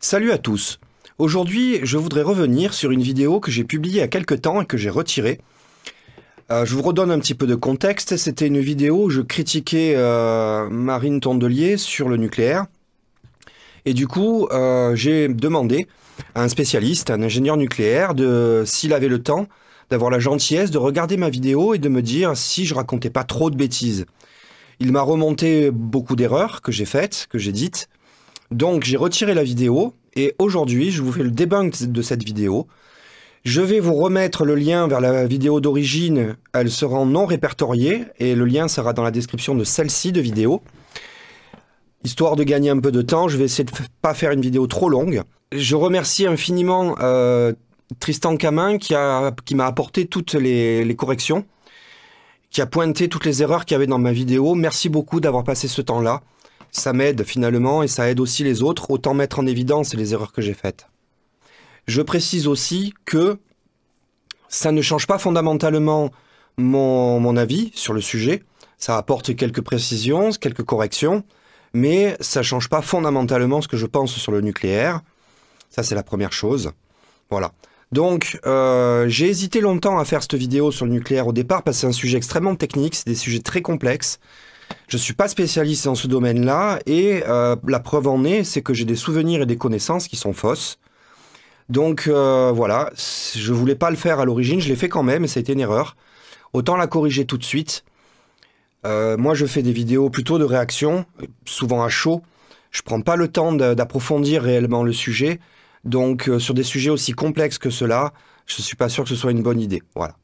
Salut à tous. Aujourd'hui, je voudrais revenir sur une vidéo que j'ai publiée il y a quelques temps et que j'ai retirée. Je vous redonne un petit peu de contexte. C'était une vidéo où je critiquais Marine Tondelier sur le nucléaire. Et du coup, j'ai demandé à un spécialiste, un ingénieur nucléaire, s'il avait le temps, d'avoir la gentillesse de regarder ma vidéo et de me dire si je racontais pas trop de bêtises. Il m'a remonté beaucoup d'erreurs que j'ai faites, que j'ai dites. Donc j'ai retiré la vidéo et aujourd'hui je vous fais le debunk de cette vidéo. Je vais vous remettre le lien vers la vidéo d'origine, elle sera non répertoriée et le lien sera dans la description de celle-ci de vidéo. Histoire de gagner un peu de temps, je vais essayer de pas faire une vidéo trop longue. Je remercie infiniment Tristan Camin qui m'a apporté toutes les corrections, qui a pointé toutes les erreurs qu'il y avait dans ma vidéo. Merci beaucoup d'avoir passé ce temps-là. Ça m'aide finalement et ça aide aussi les autres, autant mettre en évidence les erreurs que j'ai faites. Je précise aussi que ça ne change pas fondamentalement mon avis sur le sujet. Ça apporte quelques précisions, quelques corrections, mais ça ne change pas fondamentalement ce que je pense sur le nucléaire. Ça, c'est la première chose. Voilà. Donc, j'ai hésité longtemps à faire cette vidéo sur le nucléaire au départ parce que c'est un sujet extrêmement technique, c'est des sujets très complexes. Je ne suis pas spécialiste dans ce domaine-là et la preuve en est, c'est que j'ai des souvenirs et des connaissances qui sont fausses. Donc voilà, je ne voulais pas le faire à l'origine, je l'ai fait quand même et ça a été une erreur. Autant la corriger tout de suite. Moi, je fais des vidéos plutôt de réaction, souvent à chaud. Je ne prends pas le temps d'approfondir réellement le sujet. Donc sur des sujets aussi complexes que cela, je ne suis pas sûr que ce soit une bonne idée. Voilà.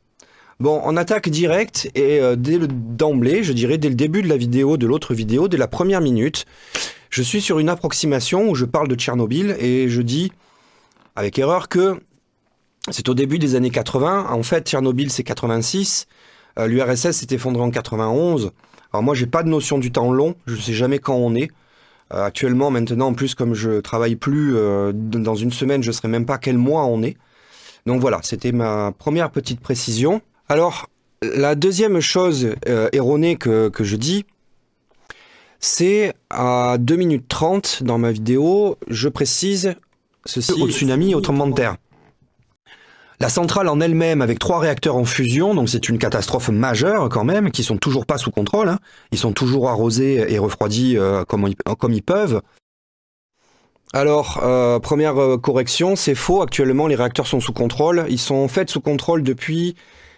Bon, on attaque direct et d'emblée, je dirais dès le début de la vidéo, de l'autre vidéo, dès la première minute, je suis sur une approximation où je parle de Tchernobyl et je dis, avec erreur, que c'est au début des années 80. En fait, Tchernobyl, c'est 86. L'URSS s'est effondré en 91. Alors moi, j'ai pas de notion du temps long. Je sais jamais quand on est. Actuellement, maintenant, en plus, comme je travaille plus, dans une semaine, je saurais même pas quel mois on est. Donc voilà, c'était ma première petite précision. Alors, la deuxième chose erronée que je dis, c'est à 2 minutes 30 dans ma vidéo, je précise ceci au tsunami et au tremblement de terre. La centrale en elle-même, avec 3 réacteurs en fusion, donc c'est une catastrophe majeure quand même, qui sont toujours pas sous contrôle, hein. Ils sont toujours arrosés et refroidis comme ils peuvent. Alors, première correction, c'est faux. Actuellement, les réacteurs sont sous contrôle. Ils sont en fait sous contrôle depuis,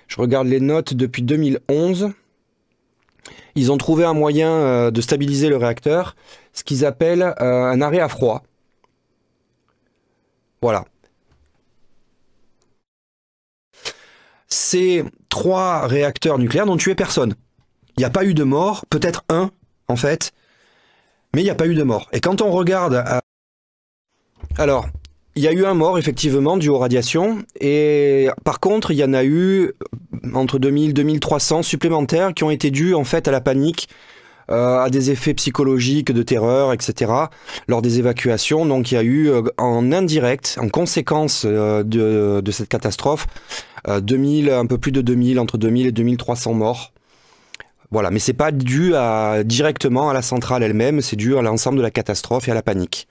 je regarde les notes, depuis 2011. Ils ont trouvé un moyen de stabiliser le réacteur, ce qu'ils appellent un arrêt à froid. Voilà. Ces 3 réacteurs nucléaires n'ont tué personne. Il n'y a pas eu de mort, peut-être un, en fait, mais il n'y a pas eu de mort. Et quand on regarde... Alors, il y a eu un mort, effectivement, dû aux radiations, et par contre, il y en a eu entre 2000 et 2300 supplémentaires qui ont été dus, en fait, à la panique, à des effets psychologiques, de terreur, etc., lors des évacuations. Donc, il y a eu, en indirect, en conséquence de cette catastrophe, 2000, un peu plus de 2000, entre 2000 et 2300 morts. Voilà, mais c'est pas dû directement à la centrale elle-même, c'est dû à l'ensemble de la catastrophe et à la panique.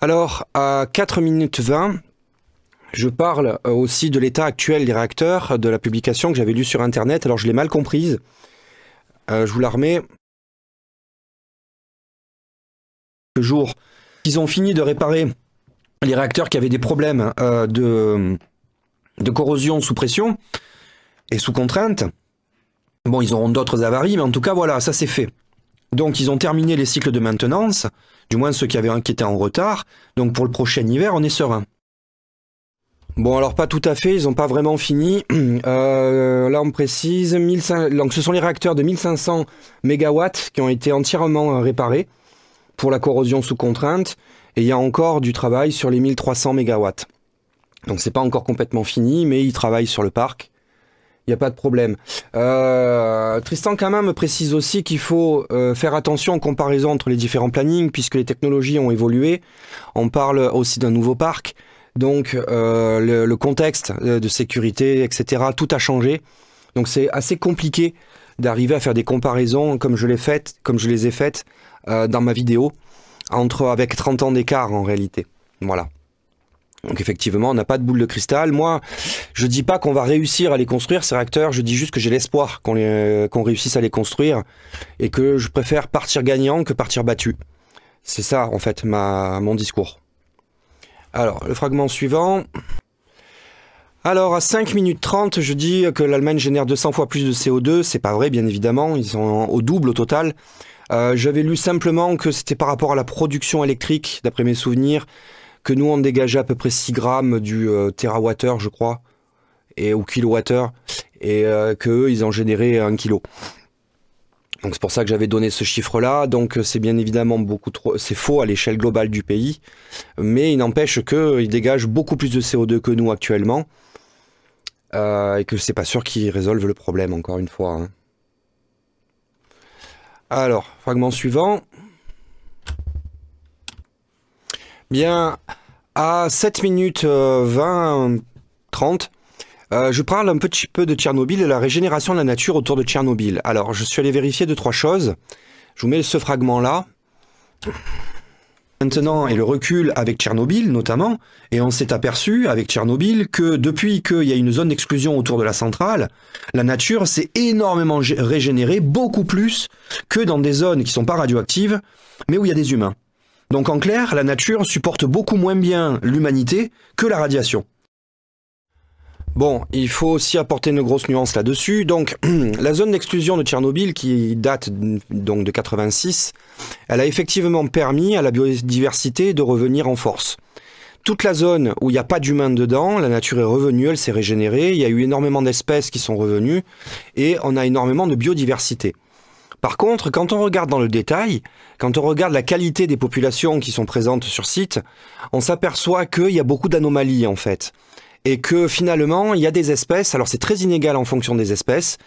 Alors, à 4 minutes 20, je parle aussi de l'état actuel des réacteurs, de la publication que j'avais lue sur Internet. Alors, je l'ai mal comprise. Je vous la remets. Ils ont fini de réparer les réacteurs qui avaient des problèmes de corrosion sous pression et sous contrainte. Bon, ils auront d'autres avaries, mais en tout cas, voilà, ça c'est fait. Donc, ils ont terminé les cycles de maintenance, du moins ceux qui étaient en retard. Donc, pour le prochain hiver, on est serein. Bon, alors pas tout à fait, ils n'ont pas vraiment fini. Là, on précise, donc ce sont les réacteurs de 1500 MW qui ont été entièrement réparés pour la corrosion sous contrainte. Et il y a encore du travail sur les 1300 MW. Donc, c'est pas encore complètement fini, mais ils travaillent sur le parc. Il n'y a pas de problème. Tristan Camin me précise aussi qu'il faut faire attention en comparaison entre les différents plannings, puisque les technologies ont évolué. On parle aussi d'un nouveau parc. Donc, le contexte de sécurité, etc., tout a changé. Donc, c'est assez compliqué d'arriver à faire des comparaisons comme je les ai faites dans ma vidéo, avec 30 ans d'écart en réalité. Voilà. Donc effectivement, on n'a pas de boule de cristal. Moi, je dis pas qu'on va réussir à les construire, ces réacteurs, je dis juste que j'ai l'espoir qu'on réussisse à les construire et que je préfère partir gagnant que partir battu. C'est ça, en fait, mon discours. Alors, le fragment suivant. Alors, à 5 minutes 30, je dis que l'Allemagne génère 200 fois plus de CO2. C'est pas vrai, bien évidemment. Ils sont au double au total. J'avais lu simplement que c'était par rapport à la production électrique, d'après mes souvenirs, que nous, on dégageait à peu près 6 grammes du térawattheure, je crois, ou kilowattheure, et qu'eux, ils en généraient 1 kilo. Donc c'est pour ça que j'avais donné ce chiffre-là. Donc c'est bien évidemment beaucoup trop, c'est faux à l'échelle globale du pays, mais il n'empêche qu'ils dégagent beaucoup plus de CO2 que nous actuellement, et que c'est pas sûr qu'ils résolvent le problème, encore une fois. Hein. Alors, fragment suivant. Bien, à 7 minutes 20, 30, je parle un petit peu de Tchernobyl et la régénération de la nature autour de Tchernobyl. Alors, je suis allé vérifier 2-3 choses. Je vous mets ce fragment-là. Maintenant, et le recul avec Tchernobyl notamment, et on s'est aperçu avec Tchernobyl que depuis qu'il y a une zone d'exclusion autour de la centrale, la nature s'est énormément régénérée, beaucoup plus que dans des zones qui ne sont pas radioactives, mais où il y a des humains. Donc en clair, la nature supporte beaucoup moins bien l'humanité que la radiation. Bon, il faut aussi apporter une grosse nuance là-dessus. Donc, la zone d'exclusion de Tchernobyl, qui date donc de 86, elle a effectivement permis à la biodiversité de revenir en force. Toute la zone où il n'y a pas d'humains dedans, la nature est revenue, elle s'est régénérée, il y a eu énormément d'espèces qui sont revenues, et on a énormément de biodiversité. Par contre, quand on regarde dans le détail, quand on regarde la qualité des populations qui sont présentes sur site, on s'aperçoit qu'il y a beaucoup d'anomalies en fait. Et que finalement, il y a des espèces, alors c'est très inégal en fonction des espèces,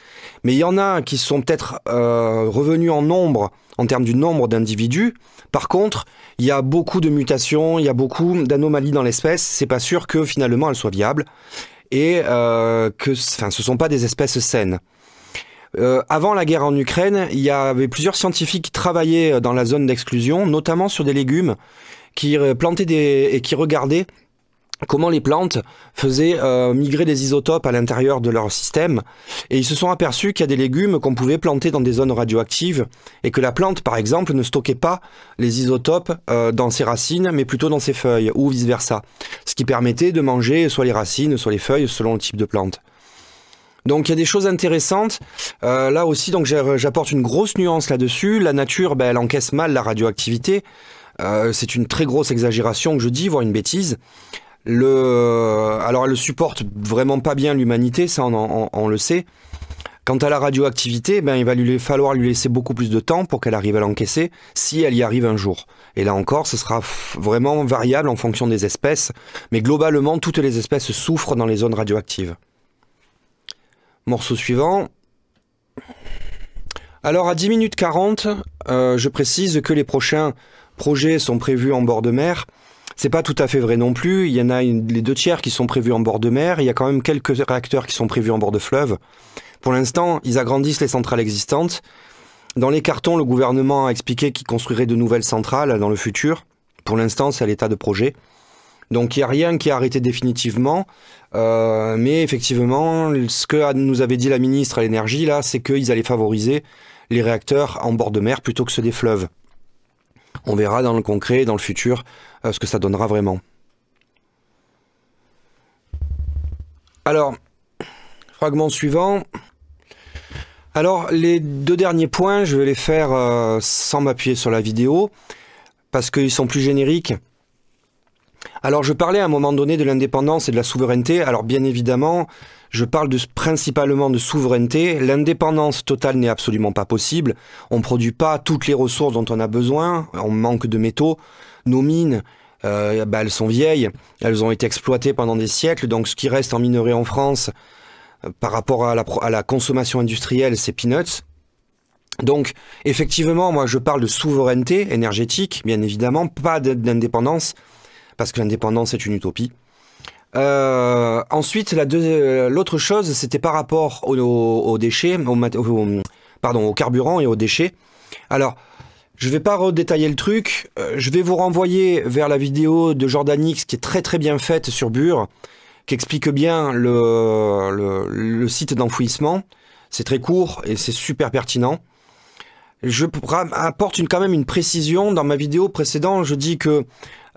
mais il y en a qui sont peut-être revenus en nombre, en termes du nombre d'individus. Par contre, il y a beaucoup de mutations, il y a beaucoup d'anomalies dans l'espèce, c'est pas sûr que finalement elles soient viables, et que ce sont pas des espèces saines. Avant la guerre en Ukraine, il y avait plusieurs scientifiques qui travaillaient dans la zone d'exclusion, notamment sur des légumes, qui plantaient et qui regardaient comment les plantes faisaient migrer des isotopes à l'intérieur de leur système. Et ils se sont aperçus qu'il y a des légumes qu'on pouvait planter dans des zones radioactives, et que la plante, par exemple, ne stockait pas les isotopes dans ses racines, mais plutôt dans ses feuilles, ou vice-versa. Ce qui permettait de manger soit les racines, soit les feuilles, selon le type de plante. Donc il y a des choses intéressantes. Là aussi, donc j'apporte une grosse nuance là-dessus. La nature, elle encaisse mal la radioactivité. C'est une très grosse exagération que je dis, voire une bêtise. Alors elle supporte vraiment pas bien l'humanité, ça on le sait. Quant à la radioactivité, il va falloir lui laisser beaucoup plus de temps pour qu'elle arrive à l'encaisser, si elle y arrive un jour. Et là encore, ce sera vraiment variable en fonction des espèces. Mais globalement, toutes les espèces souffrent dans les zones radioactives. Morceau suivant. Alors à 10 minutes 40, je précise que les prochains projets sont prévus en bord de mer. C'est pas tout à fait vrai non plus. Il y en a les 2/3 qui sont prévus en bord de mer. Il y a quand même quelques réacteurs qui sont prévus en bord de fleuve. Pour l'instant, ils agrandissent les centrales existantes. Dans les cartons, le gouvernement a expliqué qu'il construirait de nouvelles centrales dans le futur. Pour l'instant, c'est à l'état de projet. Donc il n'y a rien qui est arrêté définitivement, mais effectivement, ce que nous avait dit la ministre à l'énergie, là, c'est qu'ils allaient favoriser les réacteurs en bord de mer plutôt que ceux des fleuves. On verra dans le concret, dans le futur, ce que ça donnera vraiment. Alors, fragment suivant. Alors, les 2 derniers points, je vais les faire sans m'appuyer sur la vidéo, parce qu'ils sont plus génériques. Alors je parlais à un moment donné de l'indépendance et de la souveraineté. Alors bien évidemment, je parle principalement de souveraineté. L'indépendance totale n'est absolument pas possible. On ne produit pas toutes les ressources dont on a besoin. On manque de métaux. Nos mines, elles sont vieilles. Elles ont été exploitées pendant des siècles. Donc ce qui reste en minerai en France, par rapport à la consommation industrielle, c'est peanuts. Donc, effectivement, moi je parle de souveraineté énergétique, bien évidemment, pas d'indépendance, parce que l'indépendance est une utopie. Ensuite, l'autre chose, c'était par rapport aux déchets, au carburant et aux déchets. Alors, Je vais pas redétailler le truc, je vais vous renvoyer vers la vidéo de Jordanix qui est très très bien faite sur Bure, qui explique bien le site d'enfouissement. C'est très court et c'est super pertinent. Je apporte quand même une précision. Dans ma vidéo précédente, je dis que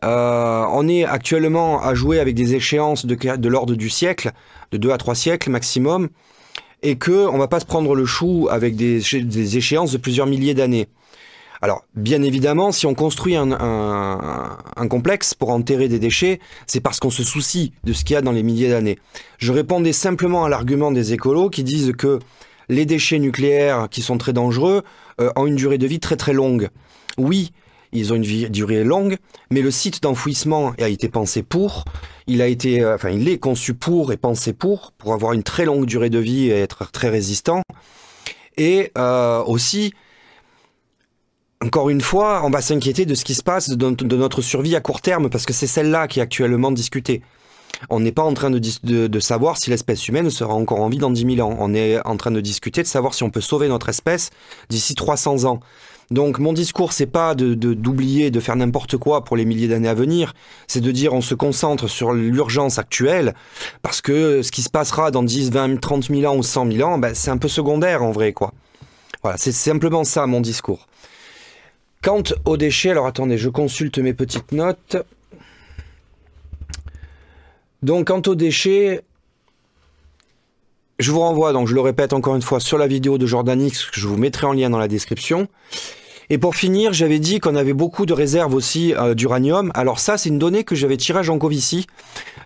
on est actuellement à jouer avec des échéances de l'ordre du siècle, de 2 à 3 siècles maximum, et que on va pas se prendre le chou avec des échéances de plusieurs milliers d'années. Alors, bien évidemment, si on construit un complexe pour enterrer des déchets, c'est parce qu'on se soucie de ce qu'il y a dans les milliers d'années. Je répondais simplement à l'argument des écolos qui disent que les déchets nucléaires qui sont très dangereux ont une durée de vie très très longue. Oui, ils ont une durée longue, mais le site d'enfouissement a été pensé pour, il est conçu pour et pensé pour avoir une très longue durée de vie et être très résistant. Et aussi, encore une fois, on va s'inquiéter de ce qui se passe de notre survie à court terme, parce que c'est celle-là qui est actuellement discutée. On n'est pas en train de savoir si l'espèce humaine sera encore en vie dans 10 000 ans. On est en train de discuter de savoir si on peut sauver notre espèce d'ici 300 ans. Donc mon discours, c'est pas d'oublier, de faire n'importe quoi pour les milliers d'années à venir, c'est de dire on se concentre sur l'urgence actuelle, parce que ce qui se passera dans 10, 20, 30 000 ans ou 100 000 ans, ben, c'est un peu secondaire en vrai, quoi. Voilà, c'est simplement ça mon discours. Quant aux déchets, alors attendez, je consulte mes petites notes. Donc quant aux déchets, je vous renvoie, donc je le répète encore une fois, sur la vidéo de Jordanix, que je vous mettrai en lien dans la description. Et pour finir, j'avais dit qu'on avait beaucoup de réserves aussi d'uranium. Alors ça, c'est une donnée que j'avais tirée à Jancovici.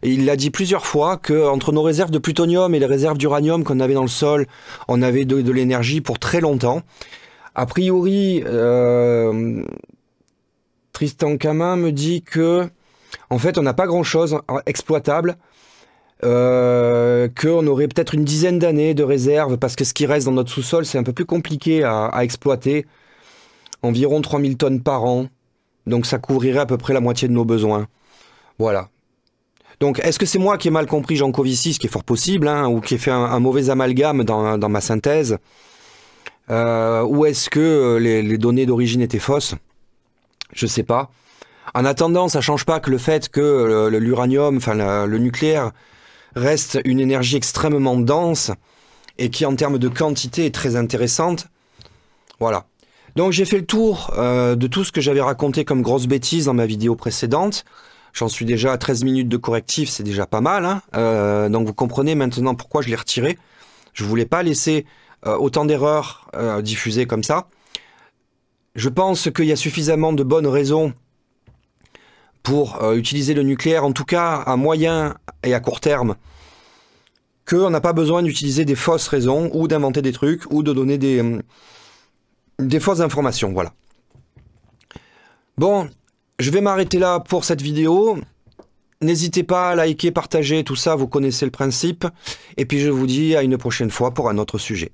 Et il l'a dit plusieurs fois, qu'entre nos réserves de plutonium et les réserves d'uranium qu'on avait dans le sol, on avait de l'énergie pour très longtemps. A priori, Tristan Camin me dit que, en fait, on n'a pas grand-chose exploitable, qu'on aurait peut-être une dizaine d'années de réserve, parce que ce qui reste dans notre sous-sol, c'est un peu plus compliqué à exploiter. Environ 3000 tonnes par an, donc ça couvrirait à peu près la moitié de nos besoins. Voilà. Donc, est-ce que c'est moi qui ai mal compris Jancovici, ce qui est fort possible, hein, ou qui ai fait un mauvais amalgame dans ma synthèse, ou est-ce que les données d'origine étaient fausses? Je sais pas. En attendant, ça change pas que le fait que l'uranium, enfin le nucléaire, reste une énergie extrêmement dense et qui, en termes de quantité, est très intéressante. Voilà. Donc j'ai fait le tour de tout ce que j'avais raconté comme grosse bêtise dans ma vidéo précédente. J'en suis déjà à 13 minutes de correctif, c'est déjà pas mal, hein. Donc vous comprenez maintenant pourquoi je l'ai retiré. Je voulais pas laisser autant d'erreurs diffusées comme ça. Je pense qu'il y a suffisamment de bonnes raisons pour utiliser le nucléaire, en tout cas à moyen et à court terme, qu'on n'a pas besoin d'utiliser des fausses raisons, ou d'inventer des trucs, ou de donner des fausses informations, voilà. Bon, je vais m'arrêter là pour cette vidéo. N'hésitez pas à liker, partager, tout ça, vous connaissez le principe. Et puis je vous dis à une prochaine fois pour un autre sujet.